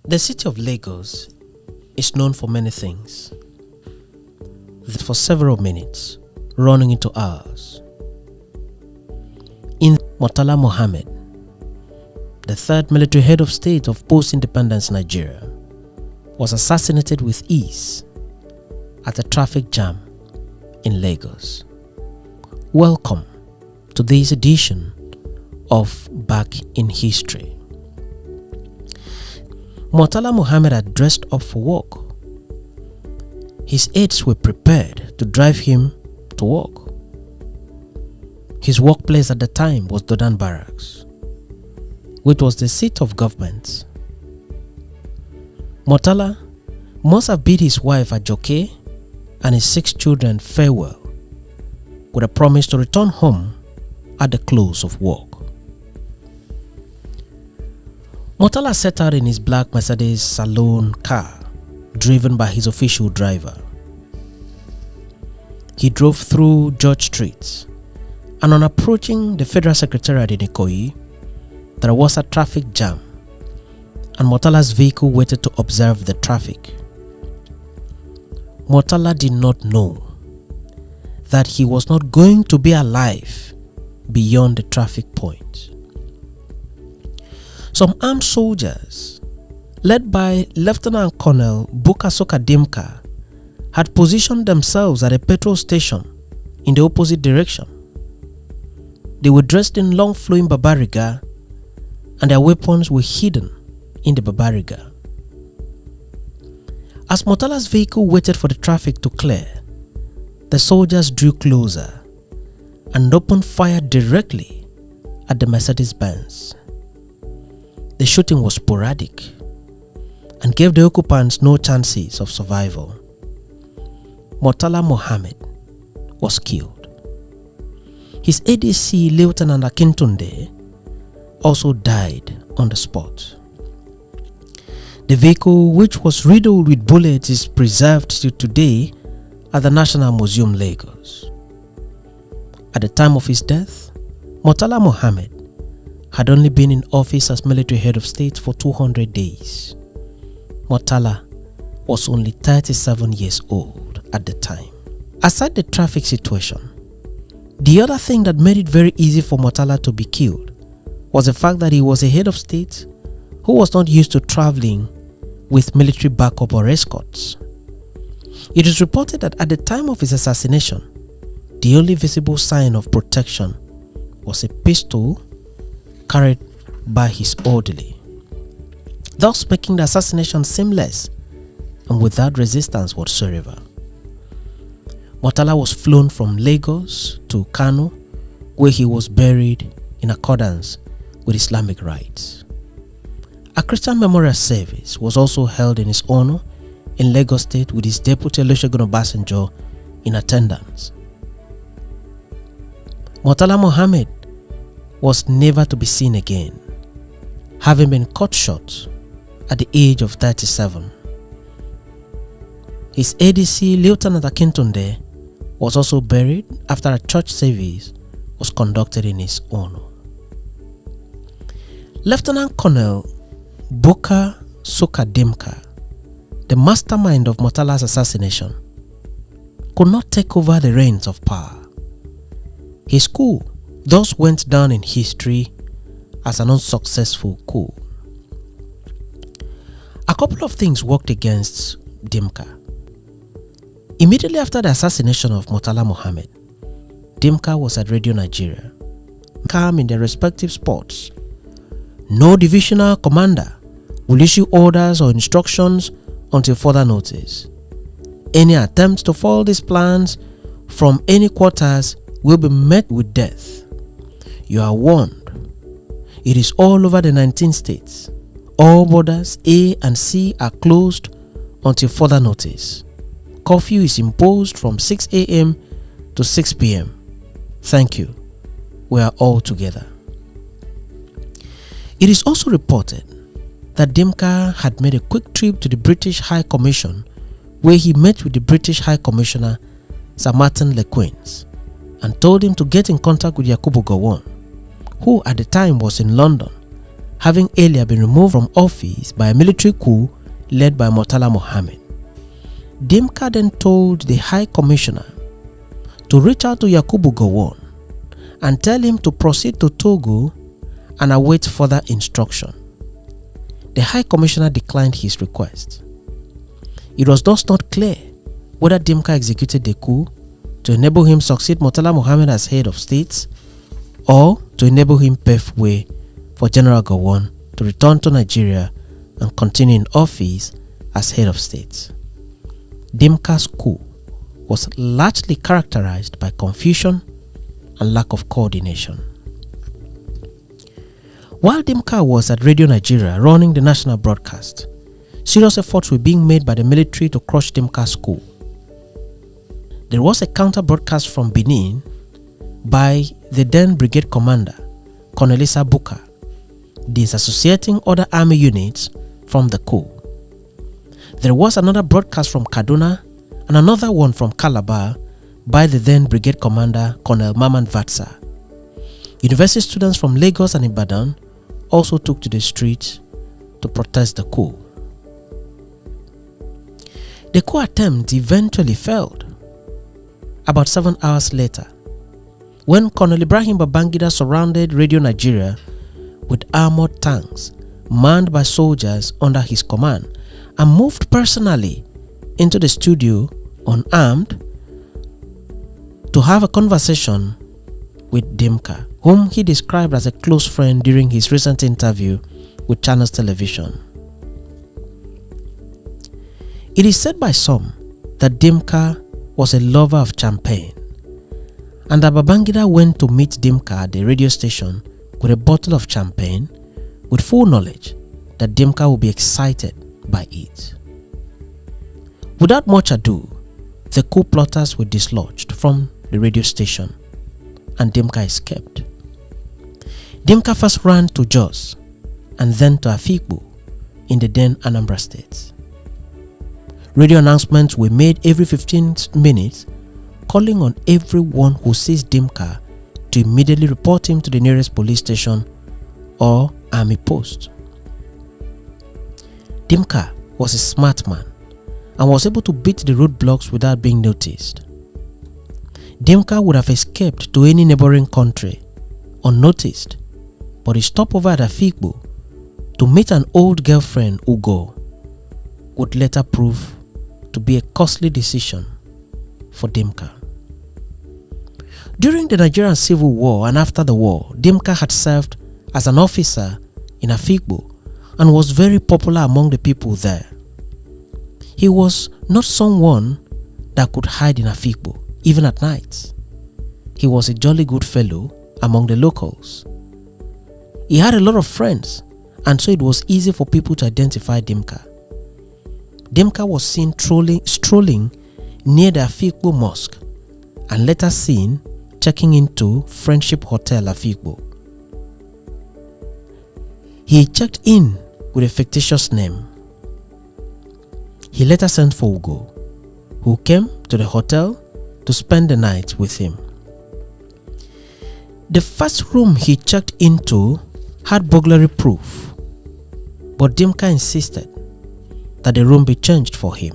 The city of Lagos is known for many things. For several minutes, running into hours. In Muritala Muhammed, the third military head of state of post-independence Nigeria, was assassinated with ease at a traffic jam in Lagos. Welcome to this edition of Back in History. Muritala Muhammed had dressed up for work. His aides were prepared to drive him to work. His workplace at the time was Dodan Barracks, which was the seat of government. Muritala must have bid his wife Ajoke and his 6 children farewell with a promise to return home at the close of work. Muritala set out in his black Mercedes saloon car, driven by his official driver. He drove through George Street, and on approaching the Federal Secretariat in Ikoyi, there was a traffic jam, and Muritala's vehicle waited to observe the traffic. Muritala did not know that he was not going to be alive beyond the traffic point. Some armed soldiers, led by Lieutenant Colonel Dimka, had positioned themselves at a petrol station in the opposite direction. They were dressed in long flowing babariga, and their weapons were hidden in the babariga. As Muritala's vehicle waited for the traffic to clear, the soldiers drew closer and opened fire directly at the Mercedes-Benz. The shooting was sporadic and gave the occupants no chances of survival. Muritala Muhammed was killed. His ADC Lieutenant Akintunde also died on the spot. The vehicle, which was riddled with bullets, is preserved till today at the National Museum, Lagos. At the time of his death, Muritala Muhammed had only been in office as military head of state for 200 days. Muritala was only 37 years old at the time. Aside the traffic situation, the other thing that made it very easy for Muritala to be killed was the fact that he was a head of state who was not used to traveling with military backup or escorts. It is reported that at the time of his assassination, the only visible sign of protection was a pistol carried by his orderly, thus making the assassination seamless and without resistance whatsoever. Muritala was flown from Lagos to Kano, where he was buried in accordance with Islamic rites. A Christian memorial service was also held in his honor in Lagos State, with his deputy Olusegun Obasanjo in attendance. Muritala Muhammed was never to be seen again, having been cut short at the age of 37. His ADC Lieutenant Akintunde was also buried after a church service was conducted in his honor. Lieutenant Colonel Dimka, the mastermind of Muritala's assassination, could not take over the reins of power. His coup thus went down in history as an unsuccessful coup. A couple of things worked against Dimka. Immediately after the assassination of Muritala Muhammed, Dimka was at Radio Nigeria, calm in their respective spots. No divisional commander will issue orders or instructions until further notice. Any attempts to foil these plans from any quarters will be met with death. You are warned. It is all over the 19 states. All borders A and C are closed until further notice. Curfew is imposed from 6 a.m. to 6 p.m. Thank you. We are all together. It is also reported that Dimka had made a quick trip to the British High Commission, where he met with the British High Commissioner Sir Martin Lequains and told him to get in contact with Yakubu Gowon, who at the time was in London having earlier been removed from office by a military coup led by Muritala Muhammed. Dimka then told the High Commissioner to reach out to Yakubu Gowon and tell him to proceed to Togo and await further instruction. The High Commissioner declined his request. It was thus not clear whether Dimka executed the coup to enable him succeed Muritala Muhammed as head of state, or to enable him pave way for General Gowon to return to Nigeria and continue in office as head of state. Dimka's coup was largely characterized by confusion and lack of coordination. While Dimka was at Radio Nigeria running the national broadcast, serious efforts were being made by the military to crush Dimka's coup. There was a counter broadcast from Benin by the then brigade commander, Colonel Issa Buka, disassociating other army units from the coup. There was another broadcast from Kaduna and another one from Calabar by the then brigade commander, Colonel Maman Vatsa. University students from Lagos and Ibadan also took to the streets to protest the coup. The coup attempt eventually failed. About 7 hours later, when Colonel Ibrahim Babangida surrounded Radio Nigeria with armored tanks manned by soldiers under his command and moved personally into the studio unarmed to have a conversation with Dimka, whom he described as a close friend during his recent interview with Channels Television. It is said by some that Dimka was a lover of champagne, and that Babangida went to meet Dimka at the radio station with a bottle of champagne with full knowledge that Dimka would be excited by it. Without much ado, the coup plotters were dislodged from the radio station and Dimka escaped. Dimka first ran to Jos and then to Afikpo in the then Anambra State. Radio announcements were made every 15 minutes calling on everyone who sees Dimka to immediately report him to the nearest police station or army post. Dimka was a smart man and was able to beat the roadblocks without being noticed. Dimka would have escaped to any neighboring country unnoticed, but his stopover at Afikpo to meet an old girlfriend, Ugo, would later prove to be a costly decision for Dimka. During the Nigerian Civil War and after the war, Dimka had served as an officer in Afikpo and was very popular among the people there. He was not someone that could hide in Afikpo, even at night. He was a jolly good fellow among the locals. He had a lot of friends, and so it was easy for people to identify Dimka. Dimka was seen strolling near the Afikpo Mosque and later seen checking into Friendship Hotel Afikpo. He checked in with a fictitious name. He later sent for Ugo, who came to the hotel to spend the night with him. The first room he checked into had burglary proof, but Dimka insisted that the room be changed for him.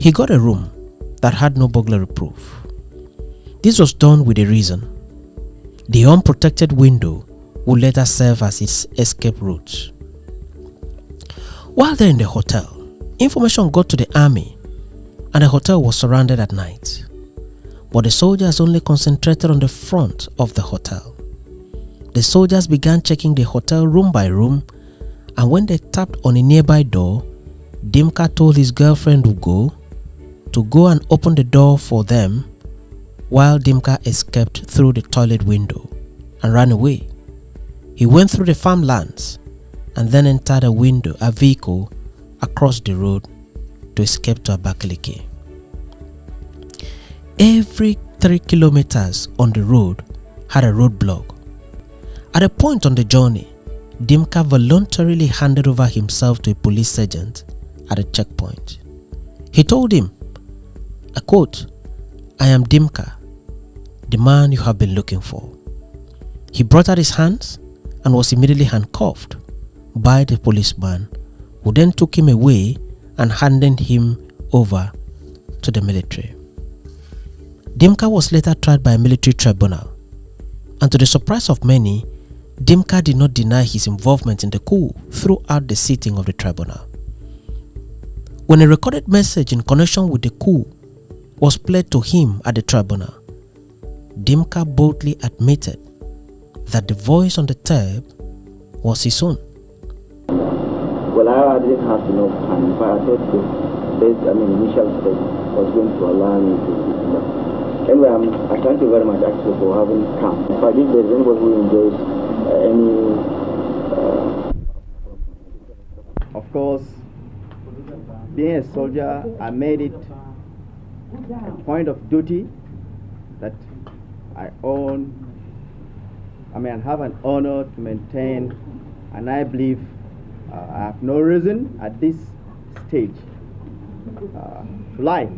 He got a room that had no burglary proof. This was done with a reason. The unprotected window would later serve as its escape route. While there in the hotel, information got to the army and the hotel was surrounded at night. But the soldiers only concentrated on the front of the hotel. The soldiers began checking the hotel room by room, and when they tapped on a nearby door, Dimka told his girlfriend Ugo to go and open the door for them, while Dimka escaped through the toilet window and ran away. He went through the farmlands and then entered a vehicle across the road to escape to Abakaliki. Every 3 kilometers on the road had a roadblock. At a point on the journey, Dimka voluntarily handed over himself to a police sergeant at a checkpoint. He told him, I quote, "I am Dimka, the man you have been looking for." He brought out his hands and was immediately handcuffed by the policeman, who then took him away and handed him over to the military. Dimka was later tried by a military tribunal, and to the surprise of many, Dimka did not deny his involvement in the coup throughout the sitting of the tribunal. When a recorded message in connection with the coup was played to him at the tribunal, Dimka boldly admitted that the voice on the tape was his own. Well, I didn't have enough time, but I thought the initial step was going to allow me to sit down. Anyway, I thank you very much actually for having come. If there's anybody who enjoys Of course, being a soldier, I made it a point of duty that I have an honor to maintain, and I believe I have no reason at this stage to lie.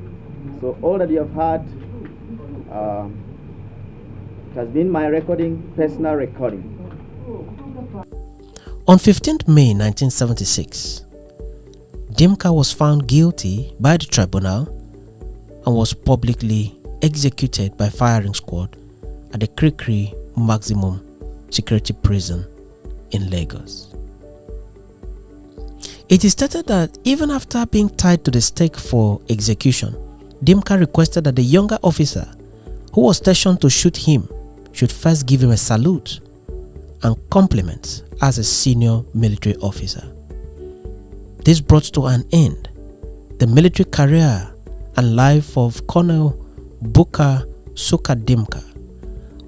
So all that you have heard it has been my personal recording. On 15th May 1976, Dimka was found guilty by the tribunal and was publicly executed by firing squad at the Kirikiri Maximum Security Prison in Lagos. It is stated that even after being tied to the stake for execution, Dimka requested that the younger officer who was stationed to shoot him should first give him a salute and compliments as a senior military officer. This brought to an end the military career and life of Colonel Bukar Suka Dimka,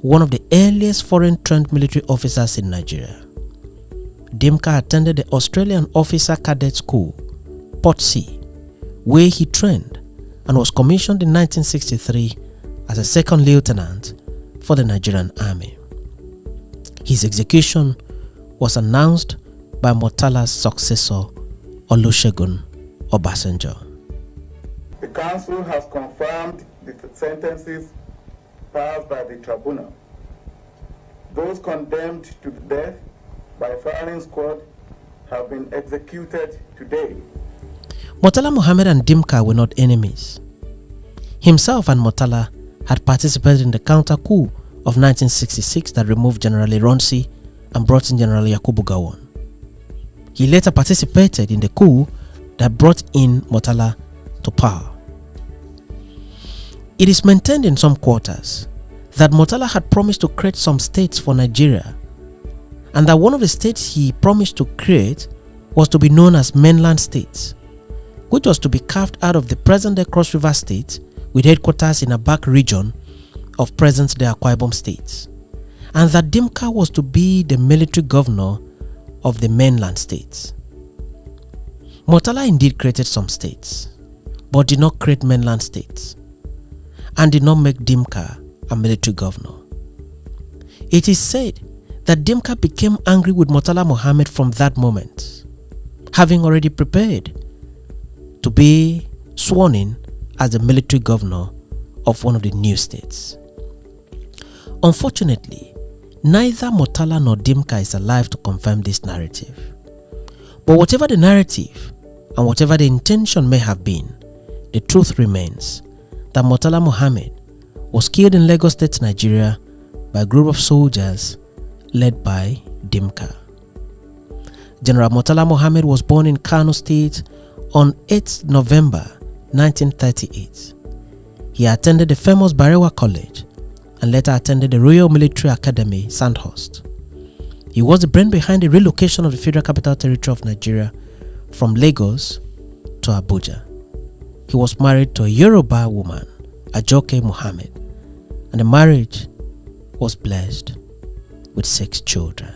one of the earliest foreign-trained military officers in Nigeria. Dimka attended the Australian Officer Cadet School, Port C, where he trained and was commissioned in 1963 as a second lieutenant for the Nigerian Army. His execution was announced by Muritala's successor, Olusegun Obasanjo. The Council has confirmed the sentences passed by the tribunal. Those condemned to death by firing squad have been executed today. Muhammed and Dimka were not enemies. Himself and Muritala had participated in the counter-coup of 1966 that removed General Ironsi and brought in General Yakubu Gowon. He later participated in the coup that brought in Muritala to power. It is maintained in some quarters that Muritala had promised to create some states for Nigeria, and that one of the states he promised to create was to be known as mainland states, which was to be carved out of the present-day Cross River State with headquarters in Abak region of present-day Akwa Ibom State, and that Dimka was to be the military governor of the mainland states. Muritala indeed created some states, but did not create mainland states, and did not make Dimka a military governor. It is said that Dimka became angry with Muritala Muhammed from that moment, having already prepared to be sworn in as the military governor of one of the new states. Unfortunately, neither Muritala nor Dimka is alive to confirm this narrative. But whatever the narrative and whatever the intention may have been, the truth remains that Muritala Muhammed was killed in Lagos State, Nigeria by a group of soldiers led by Dimka. General Muritala Muhammed was born in Kano State on 8th November 1938. He attended the famous Barewa College and later attended the Royal Military Academy, Sandhurst. He was the brain behind the relocation of the Federal Capital Territory of Nigeria from Lagos to Abuja. He was married to a Yoruba woman, Ajoke Muhammed, and the marriage was blessed with 6 children.